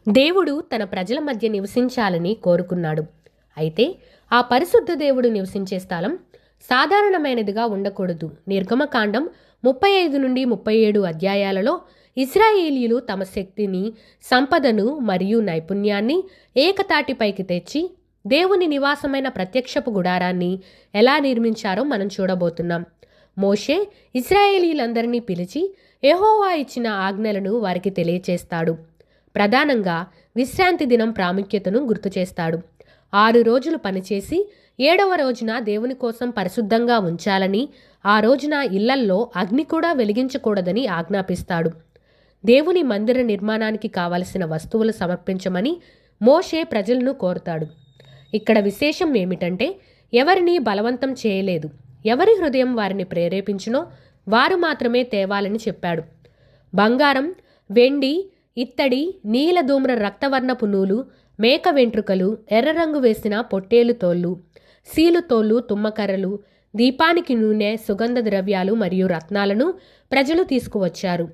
దేవుడు తన ప్రజల మధ్య నివసించాలని కోరుకున్నాడు. అయితే ఆ పరిశుద్ధ దేవుడు నివసించే స్థలం సాధారణమైనదిగా ఉండకూడదు. నిర్గమకాండం 35 నుండి 37 అధ్యాయాలలో ఇశ్రాయేలీయులు తమ శక్తిని, సంపదను మరియు నైపుణ్యాన్ని ఏకతాటిపైకి తెచ్చి దేవుని నివాసమైన ప్రత్యక్షపు గుడారాన్ని ఎలా నిర్మించారో మనం చూడబోతున్నాం. మోషే ఇశ్రాయేలీలందరినీ పిలిచి యెహోవా ఇచ్చిన ఆజ్ఞలను వారికి తెలియచేస్తాడు. ప్రధానంగా విశ్రాంతి దినం ప్రాముఖ్యతను గుర్తు చేస్తాడు. 6 రోజులు పనిచేసి 7వ రోజున దేవుని కోసం పరిశుద్ధంగా ఉంచాలని, ఆ రోజున ఇళ్లల్లో అగ్ని కూడా వెలిగించకూడదని ఆజ్ఞాపిస్తాడు. దేవుని మందిర నిర్మాణానికి కావలసిన వస్తువులు సమర్పించమని మోషే ప్రజలను కోరుతాడు. ఇక్కడ విశేషం ఏమిటంటే ఎవరిని బలవంతం చేయలేదు. ఎవరి హృదయం వారిని ప్రేరేపించునో వారు మాత్రమే తేవాలని చెప్పాడు. బంగారం, వెండి, ఇత్తడి, నీలధూమ్ర రక్తవర్ణపు నూలు, మేక వెంట్రుకలు, ఎర్ర రంగు వేసిన పొట్టేలు తోళ్ళు, సీలు తోళ్ళు, తుమ్మకర్రలు, దీపానికి నూనె, సుగంధ ద్రవ్యాలు మరియు రత్నాలను ప్రజలు తీసుకువచ్చారు.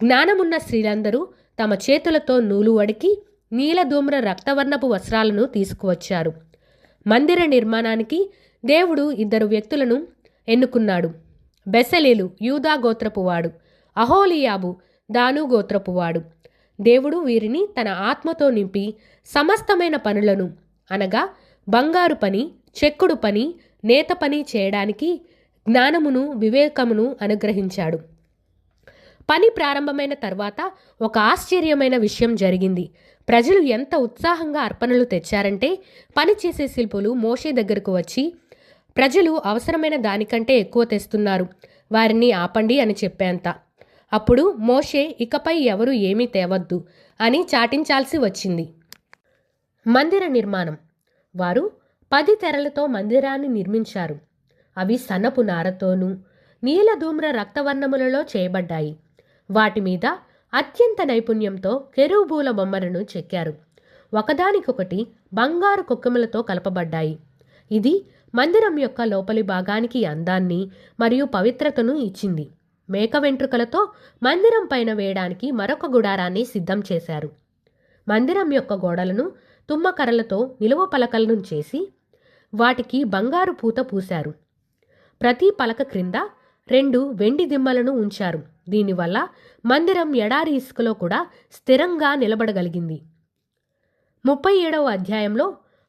జ్ఞానమున్న స్త్రీలందరూ తమ చేతులతో నూలు వడికి నీలధూమ్ర రక్తవర్ణపు వస్త్రాలను తీసుకువచ్చారు. మందిర నిర్మాణానికి దేవుడు 2 వ్యక్తులను ఎన్నుకున్నాడు. బెసలేలు యూదా గోత్రపువాడు, అహోలియాబు దాను గోత్రపువాడు. దేవుడు వీరిని తన ఆత్మతో నింపి సమస్తమైన పనులను అనగా బంగారు పని, చెక్కుడు పని, నేత పని చేయడానికి జ్ఞానమును, వివేకమును అనుగ్రహించాడు. పని ప్రారంభమైన తర్వాత ఒక ఆశ్చర్యమైన విషయం జరిగింది. ప్రజలు ఎంత ఉత్సాహంగా అర్పణలు తెచ్చారంటే పని చేసే శిల్పులు మోషే దగ్గరకు వచ్చి, ప్రజలు అవసరమైన దానికంటే ఎక్కువ తెస్తున్నారు, వారిని ఆపండి అని చెప్పేంత. అప్పుడు మోషే ఇకపై ఎవరు ఏమీ తేవద్దు అని చాటించాల్సి వచ్చింది. మందిర నిర్మాణం. వారు 10 తెరలతో మందిరాన్ని నిర్మించారు. అవి సన్నపు నారతోనూ నీలధూమ్ర రక్తవర్ణములలో చేయబడ్డాయి. వాటి మీద అత్యంత నైపుణ్యంతో కెరూబుల బొమ్మలను చెక్కారు. ఒకదానికొకటి బంగారు కొక్కెములతో కలపబడ్డాయి. ఇది మందిరం యొక్క లోపలి భాగానికి అందాన్ని మరియు పవిత్రతను ఇచ్చింది. మేక వెంట్రుకలతో మందిరం పైన వేయడానికి మరొక గుడారాన్ని సిద్ధం చేశారు. మందిరం యొక్క గోడలను తుమ్మకర్రలతో నిలువ పలకలను చేసి వాటికి బంగారు పూత పూశారు. ప్రతి పలక క్రింద 2 వెండి దిమ్మలను ఉంచారు. దీనివల్ల మందిరం ఎడారి ఇసుకలో కూడా స్థిరంగా నిలబడగలిగింది. 37వ అధ్యాయంలో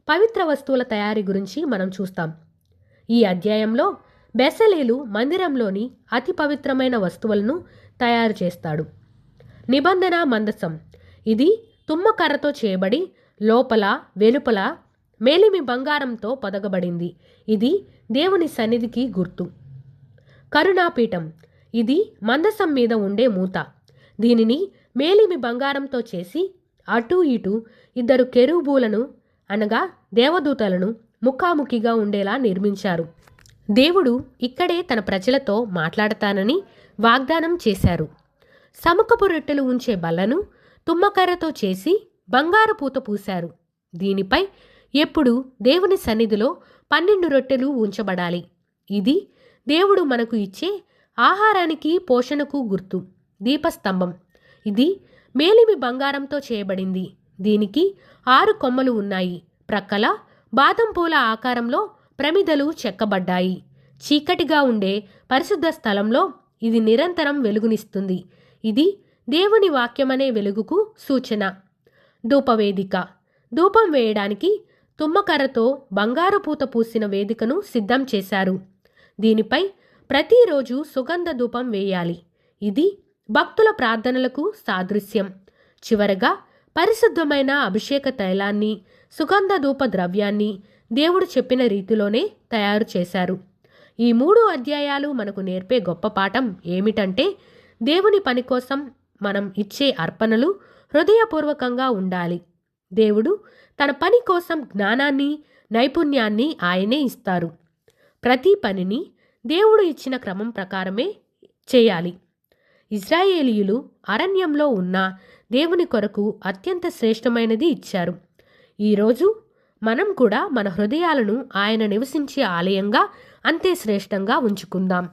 పవిత్ర వస్తువుల తయారీ గురించి మనం చూస్తాం. ఈ అధ్యాయంలో బెసలేలు మందిరంలోని అతి పవిత్రమైన వస్తువులను తయారు చేస్తాడు. నిబంధన మందసం. ఇది తుమ్మకర్రతో చేయబడి లోపల వెలుపల మేలిమి బంగారంతో పొదగబడింది. ఇది దేవుని సన్నిధికి గుర్తు. కరుణాపీఠం. ఇది మందసం మీద ఉండే మూత. దీనిని మేలిమి బంగారంతో చేసి అటూ ఇటూ 2 కెరూబులను అనగా దేవదూతలను ముఖాముఖిగా ఉండేలా నిర్మించారు. దేవుడు ఇక్కడే తన ప్రజలతో మాట్లాడతానని వాగ్దానం చేశారు. సముఖపు రొట్టెలు ఉంచే బల్లను తుమ్మకర్రతో చేసి బంగారు పూత పూశారు. దీనిపై ఎప్పుడు దేవుని సన్నిధిలో 12 రొట్టెలు ఉంచబడాలి. ఇది దేవుడు మనకు ఇచ్చే ఆహారానికి, పోషణకు గుర్తు. దీపస్తంభం. ఇది మేలిమి బంగారంతో చేయబడింది. దీనికి 6 కొమ్మలు ఉన్నాయి. ప్రక్కల బాదం పూల ఆకారంలో ప్రమిదలు చెక్కబడ్డాయి. చీకటిగా ఉండే పరిశుద్ధ స్థలంలో ఇది నిరంతరం వెలుగునిస్తుంది. ఇది దేవుని వాక్యమనే వెలుగుకు సూచన. ధూపవేదిక. ధూపం వేయడానికి తుమ్మకర్రతో బంగారు పూత పూసిన వేదికను సిద్ధం చేశారు. దీనిపై ప్రతిరోజు సుగంధ ధూపం వేయాలి. ఇది భక్తుల ప్రార్థనలకు సాదృశ్యం. చివరగా పరిశుద్ధమైన అభిషేక తైలాన్ని, సుగంధ ధూప ద్రవ్యాన్ని దేవుడు చెప్పిన రీతిలోనే తయారు చేశారు. ఈ 3 అధ్యాయాలు మనకు నేర్పే గొప్ప పాఠం ఏమిటంటే దేవుని పని కోసం మనం ఇచ్చే అర్పణలు హృదయపూర్వకంగా ఉండాలి. దేవుడు తన పని కోసం జ్ఞానాన్ని, నైపుణ్యాన్ని ఆయనే ఇస్తారు. ప్రతి పనిని దేవుడు ఇచ్చిన క్రమం ప్రకారమే చేయాలి. ఇశ్రాయేలీయులు అరణ్యంలో ఉన్న దేవుని కొరకు అత్యంత శ్రేష్టమైనది ఇచ్చారు. ఈరోజు మనం కూడా మన హృదయాలను ఆయన నివసించే ఆలయంగా అంతే శ్రేష్టంగా ఉంచుకుందాం.